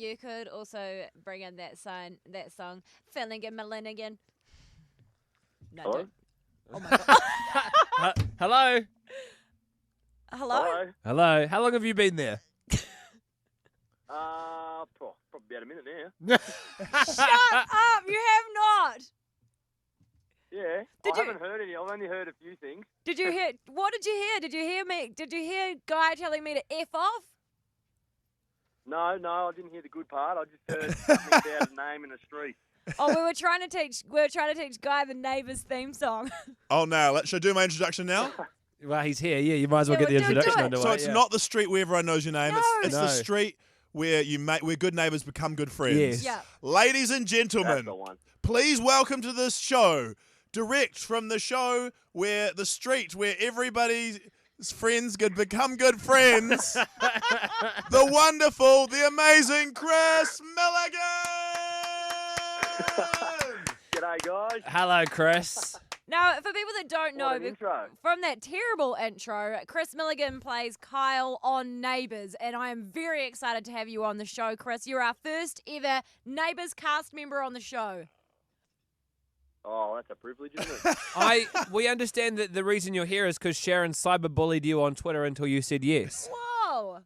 you could also bring in that song, Milligan, Milligan. No, Hello? don't. Oh my god. Hello? Hello? Hello. How long have you been there? Probably about a minute now. Shut up! You have not. Yeah, I haven't heard any. I've only heard a few things. Did you hear? What did you hear? Did you hear me? Did you hear Guy telling me to F off? No, I didn't hear the good part. I just heard something about a name in a street. Oh, we were trying to teach Guy the Neighbours theme song. Oh, now, should I do my introduction now? Well, he's here. Yeah, you might as well Yeah, get the do introduction it. underway. So it's yeah. not the street where everyone knows your name. No. It's No. the street where where good neighbours become good friends. Yes. Yeah. Ladies and That's gentlemen, the one. please welcome to this show, direct from the show where the street where everybody's friends could become good friends, the wonderful, the amazing Chris Milligan! G'day, guys. Hello, Chris. Now, for people that don't know, What an intro. from that terrible intro, Chris Milligan plays Kyle on Neighbours, and I am very excited to have you on the show, Chris. You're our first ever Neighbours cast member on the show. Oh, that's a privilege, isn't it? We understand that the reason you're here is because Sharon cyberbullied you on Twitter until you said yes. Whoa!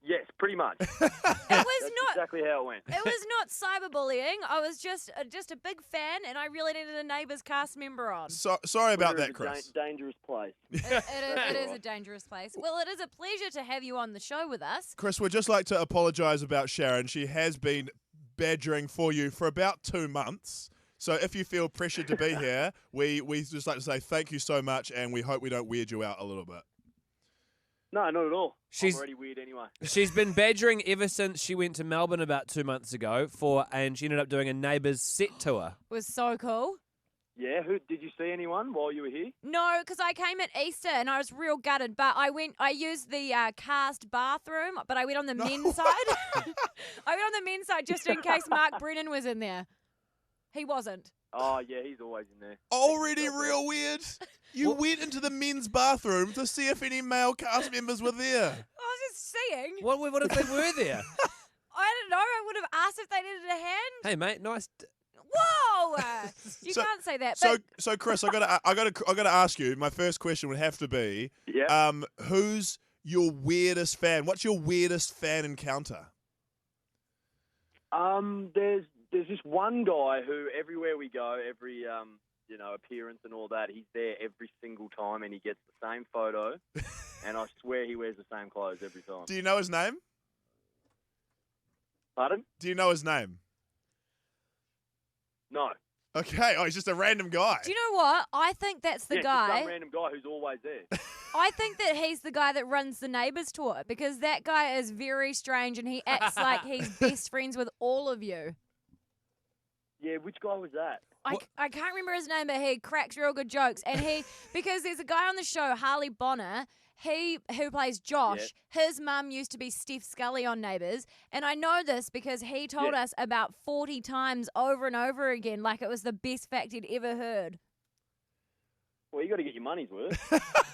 Yes, pretty much. It was That's not. exactly how it went. It was not cyberbullying. I was just a big fan, and I really needed a Neighbours cast member on. Sorry about Twitter that, is a Chris. dangerous place. It is a dangerous place. Well, it is a pleasure to have you on the show with us. Chris, we'd just like to apologise about Sharon. She has been badgering for you for about 2 months. So if you feel pressured to be here, we just like to say thank you so much, and we hope we don't weird you out a little bit. No, not at all. She's- I'm already weird anyway. She's been badgering ever since she went to Melbourne about 2 months ago and she ended up doing a Neighbours set tour. It was so cool. Yeah, did you see anyone while you were here? No, because I came at Easter and I was real gutted. But I used the cast bathroom, but I went on the men's side. I went on the men's side just in case Mark Brennan was in there. He wasn't. Oh, yeah, he's always in there. Already real weird. You went into the men's bathroom to see if any male cast members were there. I was just seeing. What if they were there? I don't know. I would have asked if they needed a hand. Hey, mate, nice. Whoa! You So- can't say that. So, But so Chris, I gotta ask you. My first question would have to be, Yeah. who's your weirdest fan? What's your weirdest fan encounter? There's this one guy who everywhere we go, every appearance and all that, he's there every single time, and he gets the same photo, and I swear he wears the same clothes every time. Do you know his name? Pardon? Do you know his name? No. Okay. Oh, he's just a random guy. do you know what? I think that's the Just guy. some random guy who's always there. I think that he's the guy that runs the Neighbours tour because that guy is very strange and he acts like he's best friends with all of you. Yeah, which guy was that? I can't remember his name, but he cracks real good jokes. And because there's a guy on the show, Harley Bonner, who plays Josh, his mum used to be Steph Scully on Neighbours. And I know this because he told us about 40 times over and over again, like it was the best fact he'd ever heard. Well, you got to get your money's worth.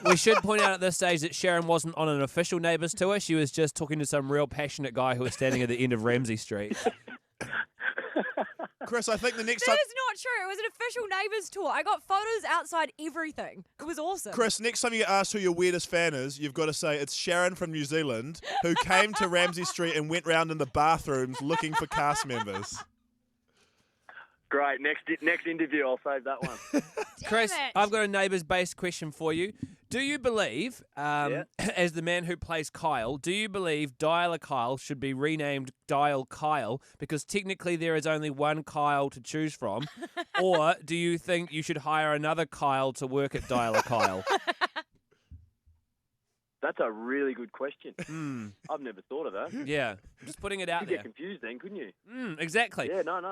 We should point out at this stage that Sharon wasn't on an official Neighbours tour. She was just talking to some real passionate guy who was standing at the end of Ramsay Street. Chris, I think the next That time. is not true. It was an official Neighbours tour. I got photos outside everything. It was awesome. Chris, next time you get asked who your weirdest fan is, you've got to say it's Sharon from New Zealand who came to Ramsay Street and went round in the bathrooms looking for cast members. Great. Next interview, I'll save that one. Chris, it. I've got a Neighbours-based question for you. Do you believe, as the man who plays Kyle, do you believe Dialer Kyle should be renamed Dial Kyle because technically there is only one Kyle to choose from? Or do you think you should hire another Kyle to work at Dialer Kyle? That's a really good question. I've never thought of that. Yeah, just putting it out You'd there. get confused then, couldn't you? Exactly. Yeah, no. I'm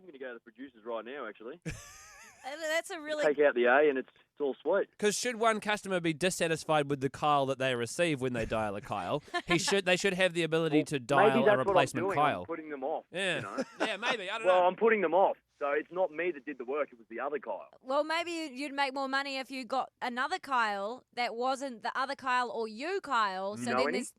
going to go to the producers right now, actually. That's a really... Take out the A and it's all sweet. Because should one customer be dissatisfied with the Kyle that they receive when they dial a Kyle, they should have the ability to Maybe dial that's a replacement what I'm doing. Kyle. I'm putting them off. Yeah, You know? yeah, maybe. I don't Well, know. I'm putting them off. So it's not me that did the work. It was the other Kyle. Well, maybe you'd make more money if you got another Kyle that wasn't the other Kyle or you, Kyle. So Know then any? there's...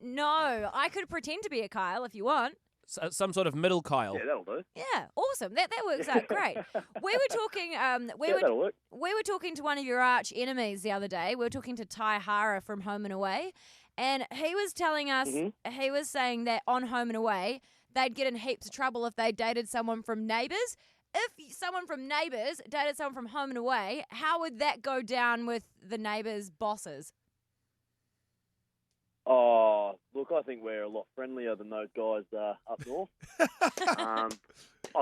No, I could pretend to be a Kyle if you want. Some sort of middle Kyle. Yeah, that'll do. Yeah, awesome. That works out great. We were talking. That'll work. We were talking to one of your arch enemies the other day. We were talking to Ty Hara from Home and Away, and he was telling us. He was saying that on Home and Away, they'd get in heaps of trouble if they dated someone from Neighbours. If someone from Neighbours dated someone from Home and Away, how would that go down with the Neighbours bosses? Oh, look, I think we're a lot friendlier than those guys up north. I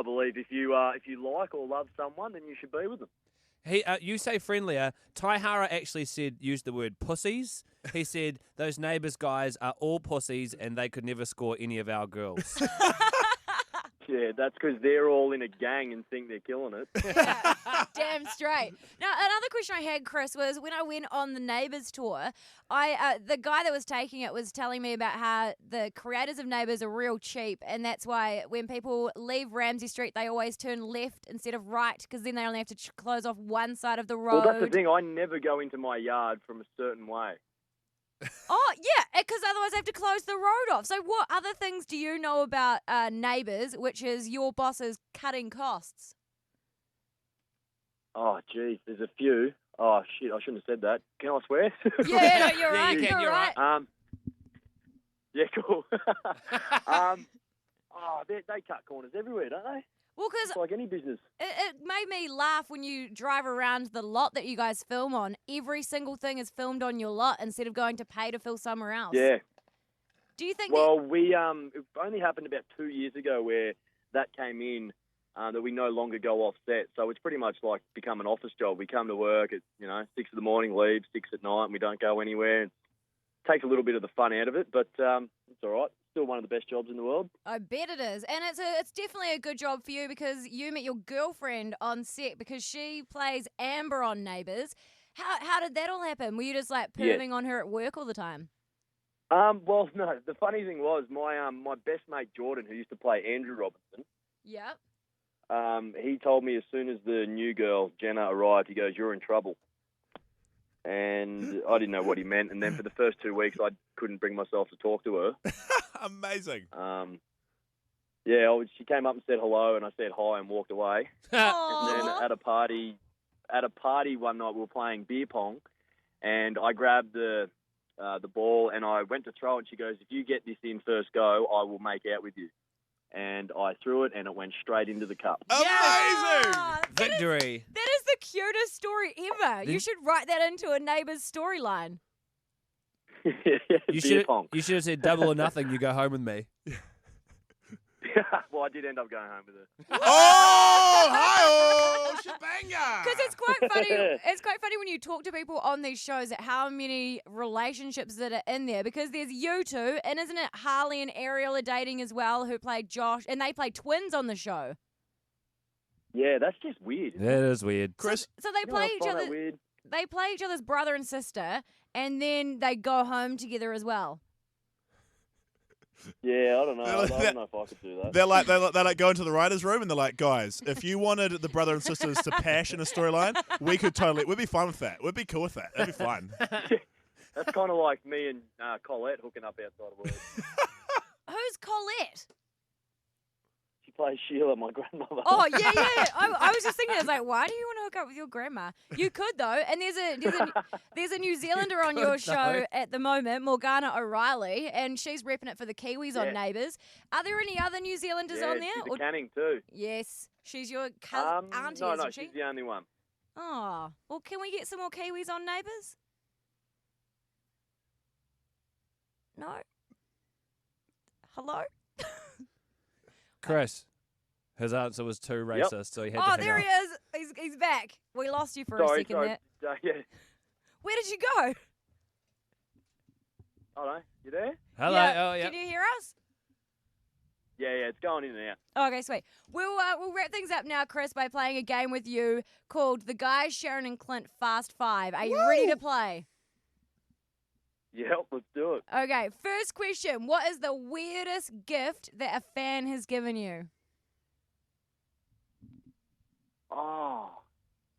believe if you like or love someone, then you should be with them. You say friendlier. Ty Hara actually used the word pussies. He said those Neighbours guys are all pussies and they could never score any of our girls. Yeah, that's because they're all in a gang and think they're killing it. Yeah, damn straight. Now, another question I had, Chris, was when I went on the Neighbours tour, the guy that was taking it was telling me about how the creators of Neighbours are real cheap, and that's why when people leave Ramsay Street, they always turn left instead of right, because then they only have to close off one side of the road. Well, that's the thing. I never go into my yard from a certain way. Oh, yeah, because otherwise I have to close the road off. So what other things do you know about Neighbours, which is your boss's cutting costs? Oh, geez, there's a few. Oh, shit, I shouldn't have said that. Can I swear? Yeah, no, you're Yeah, right. you can, You're right. Yeah, cool. They cut corners everywhere, don't they? Well, because It's like any business. it made me laugh when you drive around the lot that you guys film on. Every single thing is filmed on your lot instead of going to pay to film somewhere else. Yeah. Do you think Well, it only happened about 2 years ago where that came in, that we no longer go off set. So it's pretty much like become an office job. We come to work at 6 in the morning, leave 6 at night, and we don't go anywhere. It takes a little bit of the fun out of it, but it's all right. Still one of the best jobs in the world. I bet it is. And it's definitely a good job for you because you met your girlfriend on set because she plays Amber on Neighbours. How did that all happen? Were you just like perving on her at work all the time? Well, no. The funny thing was my best mate Jordan, who used to play Andrew Robinson. Yep. He told me as soon as the new girl Jenna arrived, he goes, "You're in trouble." And I didn't know what he meant. And then for the first 2 weeks, I couldn't bring myself to talk to her. Amazing. She came up and said hello, and I said hi and walked away. And then at a party one night, we were playing beer pong, and I grabbed the ball and I went to throw it. And she goes, "If you get this in first go, I will make out with you." And I threw it, and it went straight into the cup. Amazing! Victory. That is the cutest story ever. You should write that into a Neighbours storyline. You Pong. should have said double or nothing. You go home with me. Well, I did end up going home with her. Oh, hi-oh, shabanga! Because it's quite funny. It's quite funny when you talk to people on these shows at how many relationships that are in there. Because there's you two, and isn't it Harley and Ariel are dating as well, who played Josh, and they play twins on the show. Yeah, that's just weird. That is weird. Chris, So they play each other. Weird. They play each other's brother and sister, and then they go home together as well. Yeah, I don't know. I don't know if I could do that. they like go into the writer's room and they're like, "Guys, if you wanted the brother and sisters to passion a storyline, we'd be fine with that. We'd be cool with that. That'd be fun." That's kind of like me and Colette hooking up outside of work. Who's Colette? She plays Sheila, my grandmother. Oh, yeah. I was just thinking, I was like, why do you want to hook up with your grandma? You could, though. And there's a New Zealander on your show at the moment, Morgana O'Reilly, and she's repping it for the Kiwis on Neighbours. Are there any other New Zealanders on there? She's a Canning too. Yes. She's your cousin, auntie, no, isn't she? she's the only one. Oh, well, can we get some more Kiwis on Neighbours? No? Hello? Chris, his answer was too racist, so he had to hang there up. he is. He's back. We lost you for a second there. Yeah. Where did you go? I don't know. You there? Hello. Yeah. Oh, yeah. Can you hear us? Yeah, it's going in and out. Okay, sweet. We'll wrap things up now, Chris, by playing a game with you called The Guys, Sharon and Clint Fast Five. Are you ready to play? Yeah, let's do it. Okay, first question. What is the weirdest gift that a fan has given you? Oh,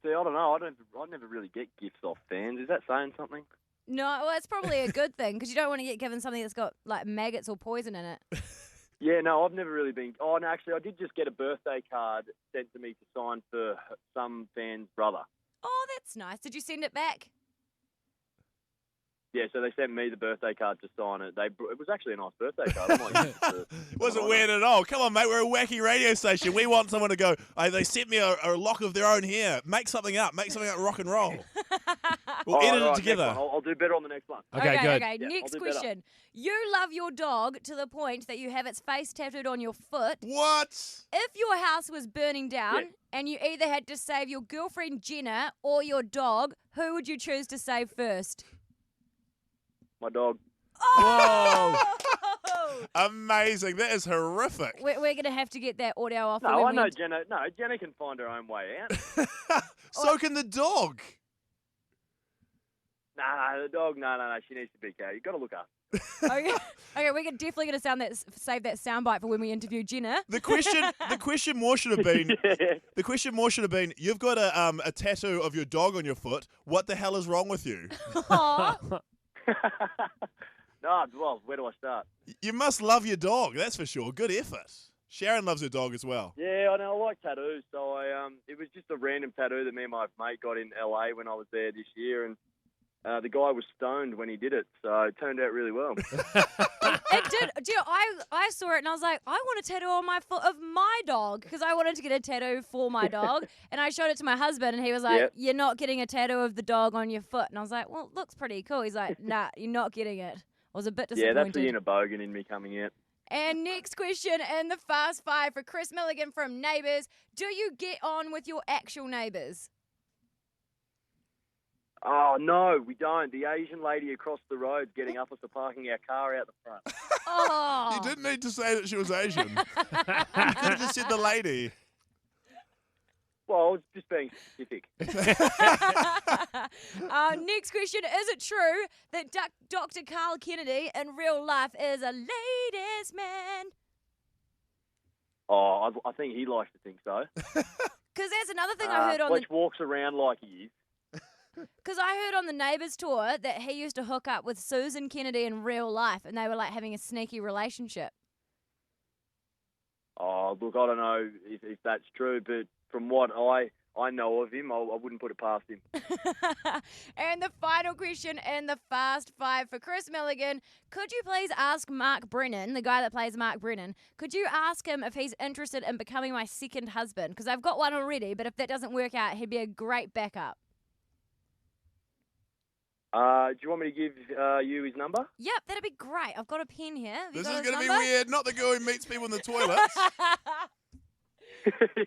see, I don't know. I never really get gifts off fans. Is that saying something? No, well, it's probably a good thing because you don't want to get given something that's got like maggots or poison in it. Yeah, no, I've never really been. Oh, no, actually, I did just get a birthday card sent to me to sign for some fan's brother. Oh, that's nice. Did you send it back? Yeah, so they sent me the birthday card to sign it. It was actually a nice birthday card. I might use it for Wasn't someone weird else. at all. Come on, mate. We're a wacky radio station. We want someone to go, hey, they sent me a lock of their own hair. Make something up. Make something up rock and roll. We'll All edit right, it together. next one. I'll do better on the next one. Okay, good. Okay, Yeah, next I'll do better. question. You love your dog to the point that you have its face tattooed on your foot. What? If your house was burning down Yeah. and you either had to save your girlfriend Jenna or your dog, who would you choose to save first? My dog. Oh! Amazing. That is horrific. We're going to have to get that audio off. No, when I we know ent- Jenna. No, Jenna can find her own way out. So can the dog. No, the dog. No. She needs to be careful. You've got to look up. Okay, we're definitely going to save that soundbite for when we interview Jenna. The question more should have been. Yeah. The question more should have been. You've got a tattoo of your dog on your foot. What the hell is wrong with you? Aw. No, well, where do I start? You must love your dog. That's for sure. Good effort. Sharon loves her dog as well. Yeah, I know. I like tattoos, so it was just a random tattoo that me and my mate got in LA when I was there this year, and the guy was stoned when he did it, so it turned out really well. It did. Do you know, I saw it and I was like, I want a tattoo on my foot of my dog because I wanted to get a tattoo for my dog. And I showed it to my husband and he was like, Yep. You're not getting a tattoo of the dog on your foot. And I was like, well, it looks pretty cool. He's like, nah, you're not getting it. I was a bit Yeah, disappointed. that's the inner bogan in me coming out. And next question in the Fast Five for Chris Milligan from Neighbours. Do you get on with your actual neighbours? Oh, no, we don't. The Asian lady across the road's getting up us for parking our car out the front. Oh. You didn't need to say that she was Asian. You could have just said the lady. Well, I was just being specific. Next question. Is it true that Dr. Carl Kennedy in real life is a ladies' man? Oh, I think he likes to think so. Because that's another thing I heard on Fletch walks around like he is. Because I heard on the Neighbours tour that he used to hook up with Susan Kennedy in real life and they were like having a sneaky relationship. Oh, look, I don't know if that's true, but from what I know of him, I wouldn't put it past him. And the final question in the Fast Five for Chris Milligan. Could you please ask Mark Brennan, the guy that plays Mark Brennan, could you ask him if he's interested in becoming my second husband? Because I've got one already, but if that doesn't work out, he'd be a great backup. Do you want me to give you his number? Yep, that'd be great. I've got a pen here. Have you This got is his going to be number? weird. Not the girl who meets people in the toilets.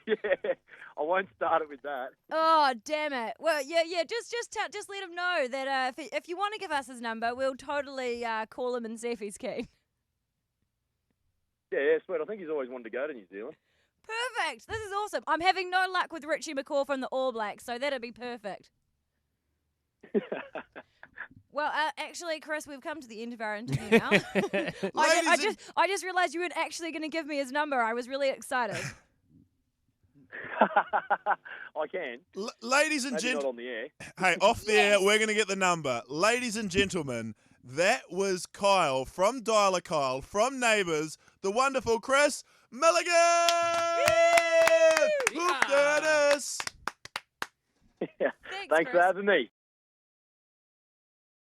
Yeah, I won't start it with that. Oh, damn it. Well, yeah. Just let him know that if you want to give us his number, we'll totally call him and see if he's keen. Yeah, sweet. I think he's always wanted to go to New Zealand. Perfect. This is awesome. I'm having no luck with Richie McCaw from the All Blacks, so that'd be perfect. Well, actually, Chris, we've come to the end of our interview now. I just realised you weren't actually going to give me his number. I was really excited. I can. Ladies and Maybe not gentlemen. on the air. Hey, off there, Yes. we're going to get the number. Ladies and gentlemen, that was Kyle from Dialer Kyle from Neighbours, the wonderful Chris Milligan! Hoop that is! Thanks for having me.